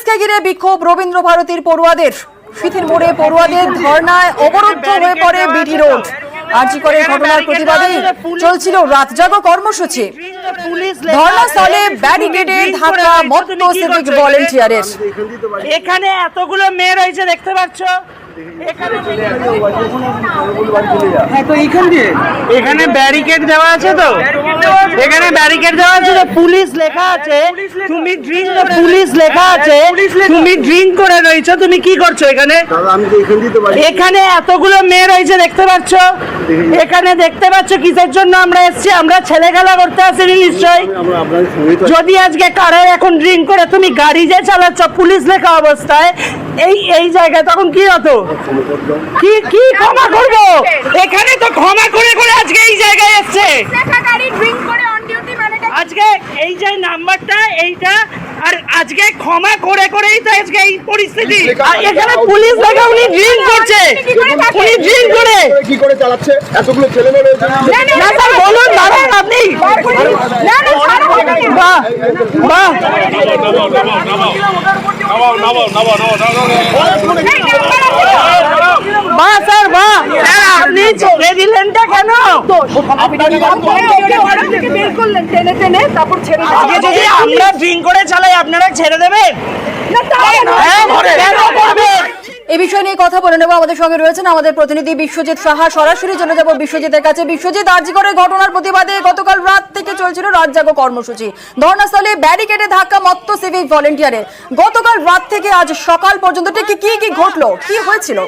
পুলিশকে ঘিরে বিক্ষোভ রবীন্দ্র ভারতীর পড়ুয়াদের। শীতের মোড়ে পড়ুয়াদের ধর্নায় অবরুদ্ধ হয়ে পড়ে বিটি রোড। আরজি করে ঘটনার প্রতিবাদেই চলছিল রাত জাগো কর্মসূচি। ধর্নাস্থলে ব্যারিকেডের ধাক্কা মত্ত সিভিক ভলেন্টিয়ারের। এখানে এতগুলো মেয়ে রয়েছে দেখতে পাচ্ছ, এখানে ব্যারিকেড দেওয়া আছে, তো এখানে ব্যারিকেড দেওয়া আছে, পুলিশ লেখা আছে, তুমি ড্রিঙ্ক, পুলিশ লেখা আছে, তুমি ড্রিঙ্ক করে রয়েছো, তুমি কি করছো এখানে? এখানে এতগুলো মেয়ে রয়েছে দেখতে পাচ্ছ, এখানে দেখতে পাচ্ছ কিসের জন্য আমরা এসেছি? আমরা ছেলে খেলা করতে আসিনি নিশ্চয়ই। যদি আজকে কারে এখন ড্রিঙ্ক করে তুমি গাড়ি যে চালাচ্ছ পুলিশ লেখা অবস্থায় এই জায়গায়, তখন কি হতো? কি ক্ষমা করবো? এখানে তো ক্ষমা করে করে আজকে এই জায়গায় এসছে। আজকে এই যে নাম্বারটা এইটা, আর আজকে ক্ষমা করে করেই তো আজকে এই পরিস্থিতি। এখানে পুলিশ লেখা, উনি ড্রিঙ্ক করছে, উনি ড্রিঙ্ক করে কি করে চালাচ্ছে? এতগুলো ছেলে মেয়ে রয়েছে। না স্যার বলুন, দাঁড়ান আপনি। বাহ বাহ, বাহ স্যার বাহ, আপনি ছেড়ে দিলেনটা কেন? যদি আমরা ড্রিঙ্ক করে চালাই আপনারা ছেড়ে দেবেন? এই বিষয় নিয়ে কথা বলে নেব। আমাদের সঙ্গে রয়েছেন আমাদের প্রতিনিধি বিশ্বজিৎ সাহা। সরাসরি চলে যাব বিশ্বজিতের কাছে। বিশ্বজিৎ, আরজি করে ঘটনার প্রতিবাদে গতকাল রাত থেকে চলছিল রাত জাগো কর্মসূচি। ধর্নাস্থলে ব্যারিকেডে ধাক্কা মত্ত সিভিক ভলেন্টিয়ারের। গতকাল রাত থেকে আজ সকাল পর্যন্ত ঠিক কি ঘটলো, কি হয়েছিল?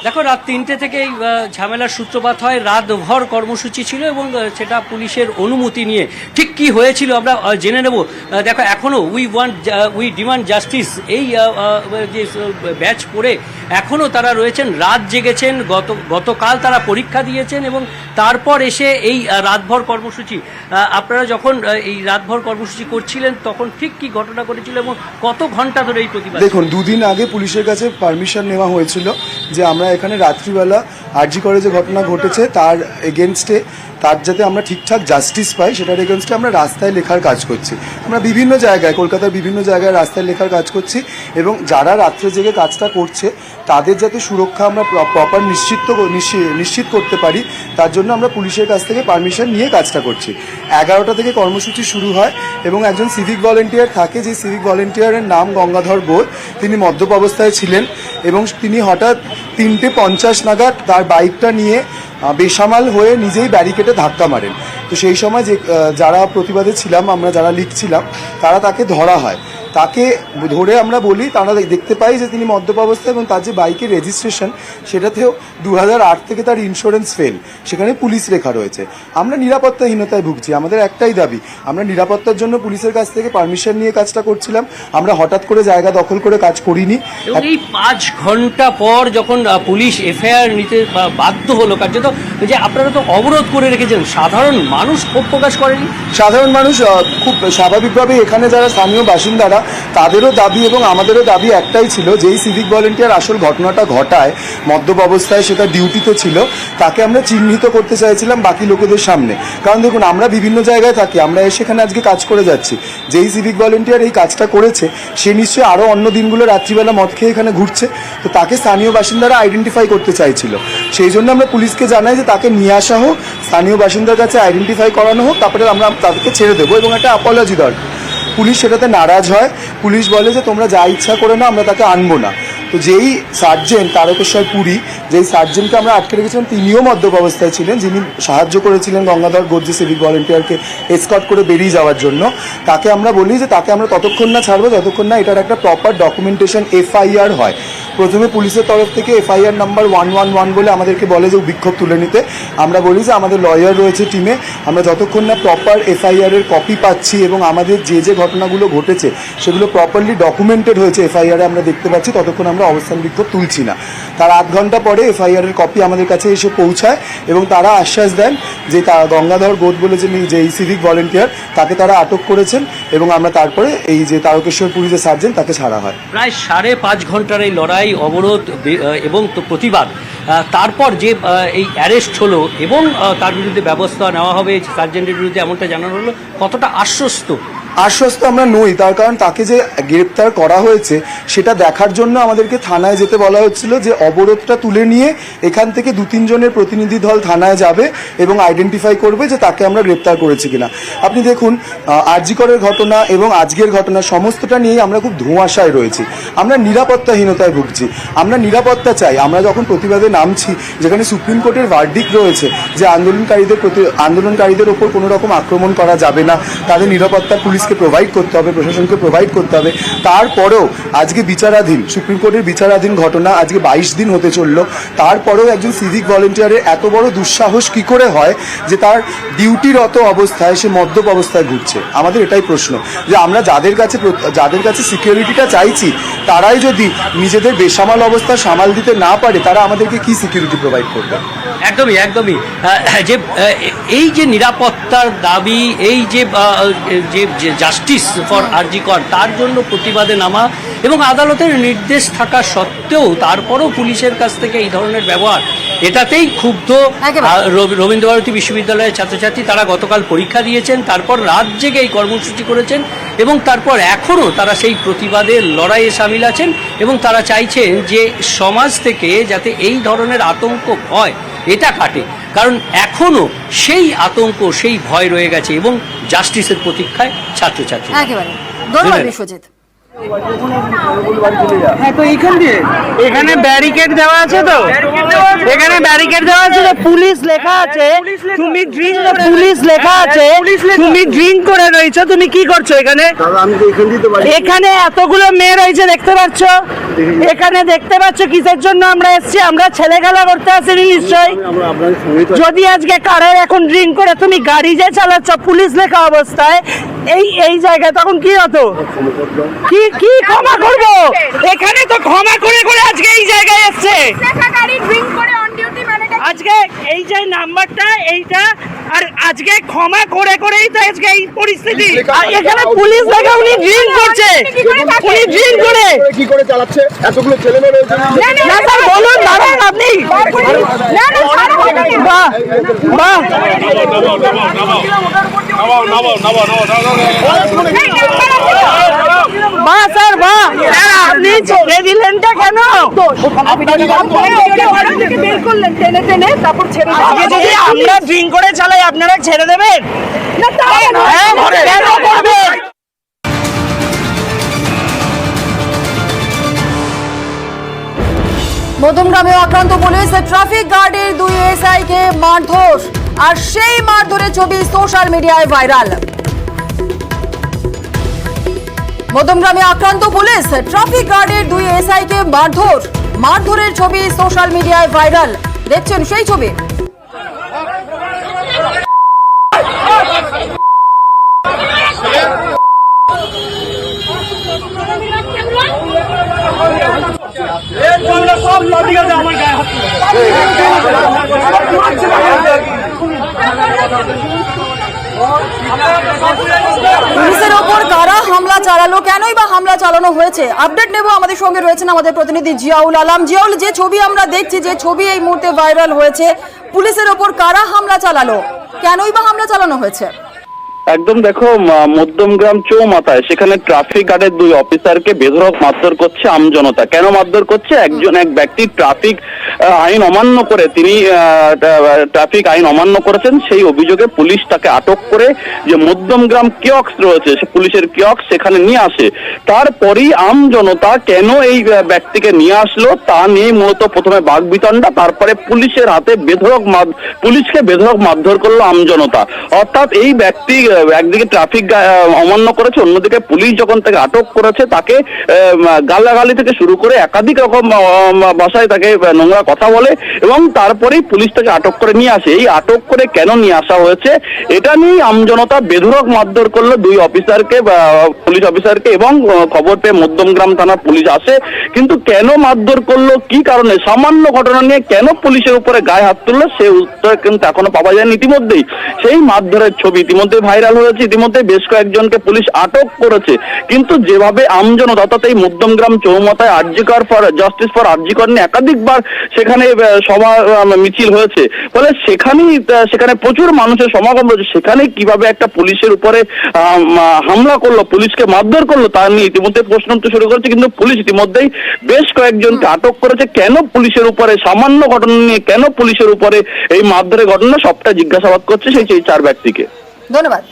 দেখো, রাত 3টে থেকে এই ঝামেলার সূত্রপাত হয়। রাতভর কর্মসূচি ছিল এবং সেটা পুলিশের অনুমতি নিয়ে। ঠিক কি হয়েছিল আমরা জেনে নেব। দেখো, এখনও উই ডিমান্ড জাস্টিস এই যে ব্যাচ পড়ে এখনও তারা রয়েছেন, রাত জেগেছেন। গতকাল তারা পরীক্ষা দিয়েছেন এবং তারপর এসে এই রাতভর কর্মসূচি। আপনারা যখন এই রাতভর কর্মসূচি করছিলেন তখন ঠিক কি ঘটনা ঘটেছিল এবং কত ঘন্টা ধরে এই প্রতিবাদ? দেখুন, দুদিন আগে পুলিশের কাছে পারমিশন নেওয়া হয়েছিল যে আমরা এখানে রাত্রিবেলা আরজি করে যে ঘটনা ঘটেছে তার এগেনস্টে, তার যাতে আমরা ঠিকঠাক জাস্টিস পাই সেটার এগেনস্টে আমরা রাস্তায় লেখার কাজ করছি। আমরা বিভিন্ন জায়গায়, কলকাতার বিভিন্ন জায়গায় রাস্তায় লেখার কাজ করছি এবং যারা রাত্রে জেগে কাজটা করছে তাদের যাতে সুরক্ষা আমরা প্রপার নিশ্চিত করতে পারি তার জন্য আমরা পুলিশের কাছ থেকে পারমিশন নিয়ে কাজটা করছি। 11টা থেকে কর্মসূচি শুরু হয় এবং একজন সিভিক ভলেন্টিয়ার থাকে, যে সিভিক ভলেন্টিয়ারের নাম গঙ্গাধর বোস। তিনি মদ্যপ অবস্থায় ছিলেন এবং তিনি হঠাৎ 3:50 নাগাদ তার বাইকটা নিয়ে বেসামাল হয়ে নিজেই ব্যারিকেডে ধাক্কা মারেন। তো সেই সময় যে যারা প্রতিবাদে ছিলাম, আমরা যারা লিখছিলাম, তারা তাকে ধরা হয়। তাকে ধরে আমরা বলি, তারা দেখতে পাই যে তিনি মদ্যপ অবস্থায় এবং তার যে বাইকের রেজিস্ট্রেশন সেটাতেও 2008 থেকে তার ইন্স্যুরেন্স ফেল, সেখানে পুলিশ লেখা রয়েছে। আমরা নিরাপত্তাহীনতায় ভুগছি। আমাদের একটাই দাবি, আমরা নিরাপত্তার জন্য পুলিশের কাছ থেকে পারমিশন নিয়ে কাজটা করছিলাম। আমরা হঠাৎ করে জায়গা দখল করে কাজ করিনি। এই 5 ঘন্টা পর যখন পুলিশ এফআইআর নিতে বাধ্য হলো, কার্যত যে আপনারা তো অবরোধ করে রেখেছেন, সাধারণ মানুষ ক্ষোভ প্রকাশ করেনি? সাধারণ মানুষ খুব স্বাভাবিকভাবে, এখানে যারা স্থানীয় বাসিন্দারা তাদেরও দাবি এবং আমাদেরও দাবি একটাই ছিল, যেই সিভিক ভলেন্টিয়ার আসল ঘটনাটা ঘটায় মদ্যপ অবস্থায়, সেটা ডিউটিতে ছিল, তাকে আমরা চিহ্নিত করতে চাইছিলাম বাকি লোকেদের সামনে। কারণ দেখুন, আমরা বিভিন্ন জায়গায় থাকি, আমরা সেখানে আজকে কাজ করে যাচ্ছি। যেই সিভিক ভলেন্টিয়ার এই কাজটা করেছে সে নিশ্চয়ই আরও অন্য দিনগুলো রাত্রিবেলা মদ খেয়ে এখানে ঘুরছে, তো তাকে স্থানীয় বাসিন্দারা আইডেন্টিফাই করতে চাইছিল। সেই জন্য আমরা পুলিশকে জানাই যে তাকে নিয়ে আসা হোক, স্থানীয় বাসিন্দার কাছে আইডেন্টিফাই করানো হোক, তারপরে আমরা তাদেরকে ছেড়ে দেবো এবং একটা অ্যাপোলজি দরকার। পুলিশ সেটাতে নারাজ হয়। পুলিশ বলে যে তোমরা যা ইচ্ছা করে না, আমরা তাকে আনবো না। তো যেই সার্জেন্ট তারকেশ্বর পুরী, যেই সার্জেন্টকে আমরা আটকে রেখেছিলাম, তিনিও মদ্যপ অবস্থায় ছিলেন, যিনি সাহায্য করেছিলেন গঙ্গাধর গোর্জে সিভিক ভলেন্টিয়ারকে এসকর্ট করে বেরিয়ে যাওয়ার জন্য। তাকে আমরা বলি যে তাকে আমরা ততক্ষণ না ছাড়বো যতক্ষণ না এটার একটা প্রপার ডকুমেন্টেশন এফআইআর হয়। প্রথমে পুলিশের তরফ থেকে এফআইআর নাম্বার 111 বলে আমাদেরকে বলে যে বিক্ষোভ তুলে নিতে। আমরা বলি যে আমাদের লয়ার রয়েছে টিমে, আমরা যতক্ষণ না প্রপার এফআইআরের কপি পাচ্ছি এবং আমাদের যে ঘটনাগুলো ঘটেছে সেগুলো প্রপারলি ডকুমেন্টেড হয়েছে এফআইআরে আমরা দেখতে পাচ্ছি, ততক্ষণ আমরা অবস্থান বিক্ষোভ তুলছি না। তার আধ ঘন্টা পরে এফআইআর এর কপি আমাদের কাছে এসে পৌঁছায় এবং তারা আশ্বাস দেন যে গঙ্গাধর গোদ বলে যে এই সিভিক ভলেন্টিয়ার তাকে তারা আটক করেছেন এবং আমরা তারপরে এই যে তারকেশ্বরপুরী যে সার্জেন্ট তাকে ছাড়া হয়। প্রায় 5.5 ঘন্টার এই লড়াই, অবরোধ এবং তো প্রতিবাদ, তারপর যে এই অ্যারেস্ট হলো এবং তার বিরুদ্ধে ব্যবস্থা নেওয়া হবে সার্জেন্টের বিরুদ্ধে, এমনটা জানানো হলো, কতটা আশ্বস্ত আমরা নই। তার কারণ তাকে যে গ্রেপ্তার করা হয়েছে সেটা দেখার জন্য আমাদেরকে থানায় যেতে বলা হচ্ছিল, যে অবরোধটা তুলে নিয়ে এখান থেকে 2-3 জনের প্রতিনিধি দল থানায় যাবে এবং আইডেন্টিফাই করবে যে তাকে আমরা গ্রেপ্তার করেছি কিনা। আপনি দেখুন আরজি করের ঘটনা এবং আজকের ঘটনা সমস্তটা নিয়েই আমরা খুব ধোঁয়াশায় রয়েছি। আমরা নিরাপত্তাহীনতায় ভুগছি, আমরা নিরাপত্তা চাই। আমরা যখন প্রতিবাদে নামছি, যেখানে সুপ্রিম কোর্টের ভার্ডিক্ট রয়েছে যে আন্দোলনকারীদের ওপর কোনো রকম আক্রমণ করা যাবে না, তাদের নিরাপত্তা পুলিশকে প্রোভাইড করতে হবে, প্রশাসনকে প্রোভাইড করতে হবে, তারপরেও আজকে বিচারাধীন সুপ্রিম কোর্টের বিচারাধীন ঘটনা আজকে 22 দিন হতে চললো, তারপরেও একজন সিভিক ভলেন্টিয়ারের এত বড় দুঃসাহস কি করে হয় যে তার ডিউটিরত অবস্থায় সে মদ্যপ অবস্থায় ঘুরছে। আমাদের এটাই প্রশ্ন যে আমরা যাদের কাছে সিকিউরিটিটা চাইছি তারাই যদি নিজেদের বেসামাল অবস্থা সামাল দিতে না পারে, তারা আমাদেরকে কি সিকিউরিটি প্রোভাইড করবে? একদমই যে এই যে নিরাপত্তার দাবি, এই যে জাস্টিস ফর আরজি কর, তার জন্য প্রতিবাদে নামা এবং আদালতের নির্দেশ থাকা সত্ত্বেও তারপরও পুলিশের কাছ থেকে এই ধরনের ব্যবহার, এটাতেই ক্ষুব্ধ রবীন্দ্রভারতী বিশ্ববিদ্যালয়ের ছাত্রছাত্রী। তারা গতকাল পরীক্ষা দিয়েছেন, তারপর রাত জেগে এই কর্মসূচি করেছেন এবং তারপর এখনও তারা সেই প্রতিবাদের লড়াইয়ে সামিল আছেন এবং তারা চাইছেন যে সমাজ থেকে যাতে এই ধরনের আতঙ্ক ভয় এটা কাটে, কারণ এখনো সেই আতঙ্ক, সেই ভয় রয়ে গেছে এবং জাস্টিসের প্রতীক্ষায় ছাত্রছাত্রী। একেবারে ধন্যবাদ বিশ্বজিৎ। হ্যাঁ, তো এখানে ব্যারিকেড দেওয়া আছে, তো এখানে ব্যারিকেড দেওয়া আছে, পুলিশ লেখা আছে, তুমি পুলিশ লেখা আছে, তুমি ড্রিঙ্ক করে রয়েছো, তুমি কি করছো এখানে? এখানে এতগুলো মেয়ে রয়েছে দেখতে পাচ্ছ, এখানে দেখতে পাচ্ছ কিসের জন্য আমরা এসেছি? আমরা ছেলে খেলা করতে আসিনি নিশ্চয়ই। যদি আজকে কারের এখন ড্রিঙ্ক করে তুমি গাড়ি যে চালাচ্ছ পুলিশ লেখা অবস্থায় এই জায়গায়, তখন কি হতো? কি ক্ষমা করবো? এখানে তো ক্ষমা করে আজকে এই জায়গায় এসছে, আজকে এই যে নাম্বারটা এইটা, আর আজকে ক্ষমা করেই তো আজকে এই পরিস্থিতি। এখানে পুলিশ দেখা উনি ড্রিঙ্ক করছে, উনি ড্রিঙ্ক করে কি করে চালাচ্ছে? এতগুলো ছেলে মেয়ে রয়েছে। না স্যার, বলুন দাঁড়ান আপনি। বাহ, বাহ স্যার, বাহ, আপনি ছেড়ে দিলেনটা কেন? যদি আমরা ড্রিঙ্ক করে চালাই আপনারা ছেড়ে দেবেন? কেন করবেন? মধ্যমগ্রামে আক্রান্ত পুলিশ, ট্রাফিক গার্ডের 2 এসআই কে মারধর, আর সেই মারধরের ছবি সোশ্যাল মিডিয়ায় ভাইরাল। মধ্যমগ্রামে আক্রান্ত পুলিশ, ট্রাফিক গার্ডের 2 এসআই কে মারধরের ছবি সোশ্যাল মিডিয়ায় ভাইরাল। দেখছেন সেই ছবি। পুলিশের ওপর কারা হামলা চালালো, কেনই বা হামলা চালানো হয়েছে, আপডেট নেব। আমাদের সঙ্গে রয়েছেন আমাদের প্রতিনিধি জিয়াউল আলম। জিয়াউল, যে ছবি আমরা দেখছি, যে ছবি এই মুহূর্তে ভাইরাল হয়েছে, পুলিশের ওপর কারা হামলা চালালো, কেনই বা হামলা চালানো হয়েছে? একদম দেখো, মধ্যমগ্রাম চৌমাথায় সেখানে ট্রাফিক গার্ডের 2 অফিসারকে বেধড়ক মারধর করছে আমজনতা। কেন মারধর করছে? এক ব্যক্তি ট্রাফিক আইন অমান্য করে, তিনি ট্রাফিক আইন অমান্য করেছেন, সেই অভিযোগে পুলিশ তাকে আটক করে যে মধ্যমগ্রাম কিয়ক্স রয়েছে, সে পুলিশের কিয়ক্স সেখানে নিয়ে আসে। তারপরেই আমজনতা কেন এই ব্যক্তিকে নিয়ে আসলো তা নিয়ে মূলত প্রথমে বাকবিতণ্ডা, তারপরে পুলিশের হাতে পুলিশকে বেধড়ক মারধর করলো আমজনতা। অর্থাৎ এই ব্যক্তি একদিকে ট্রাফিক অমান্য করেছে, অন্যদিকে পুলিশ যখন তাকে আটক করেছে তাকে গালাগালি থেকে শুরু করে একাধিক রকম ভাষায় তাকে নোংরা কথা বলে এবং তারপরেই পুলিশ তাকে আটক করে নিয়ে আসে। এই আটক করে কেন নিয়ে আসা হয়েছে এটা নিয়ে আমজনতা বেধড়ক মারধর করলো দুই অফিসারকে, পুলিশ অফিসারকে, এবং খবর পেয়ে মধ্যমগ্রাম থানার পুলিশ আসে। কিন্তু কেন মারধর করলো, কি কারণে, সামান্য ঘটনা নিয়ে কেন পুলিশের উপরে গায়ে হাত তুললো সে উত্তর কিন্তু এখনো পাওয়া যায়নি। ইতিমধ্যেই সেই মারধরের ছবি ইতিমধ্যে ভাইরাল হয়েছে, ইতিমধ্যে বেশ কয়েকজনকে পুলিশ আটক করেছে। কিন্তু যেভাবে আমজনতা অর্থাৎ এই মধ্যমগ্রাম চৌমাথায় RG Kar for justice for RG Kar নিয়ে একাধিকবার সেখানে সভা মিছিল হয়েছে, ফলে সেখানে প্রচুর মানুষের সমাগম রয়েছে, সেখানে কিভাবে একটা পুলিশের উপরে হামলা করলো, পুলিশকে মারধর করলো তা নিয়ে ইতিমধ্যে প্রশ্ন উঠতে শুরু করেছে। কিন্তু পুলিশ ইতিমধ্যেই বেশ কয়েকজনকে আটক করেছে। কেন পুলিশের উপরে, সামান্য ঘটনা নিয়ে কেন পুলিশের উপরে এই মারধরের ঘটনা, সবটা জিজ্ঞাসাবাদ করছে সেই চার ব্যক্তিকে। ধন্যবাদ।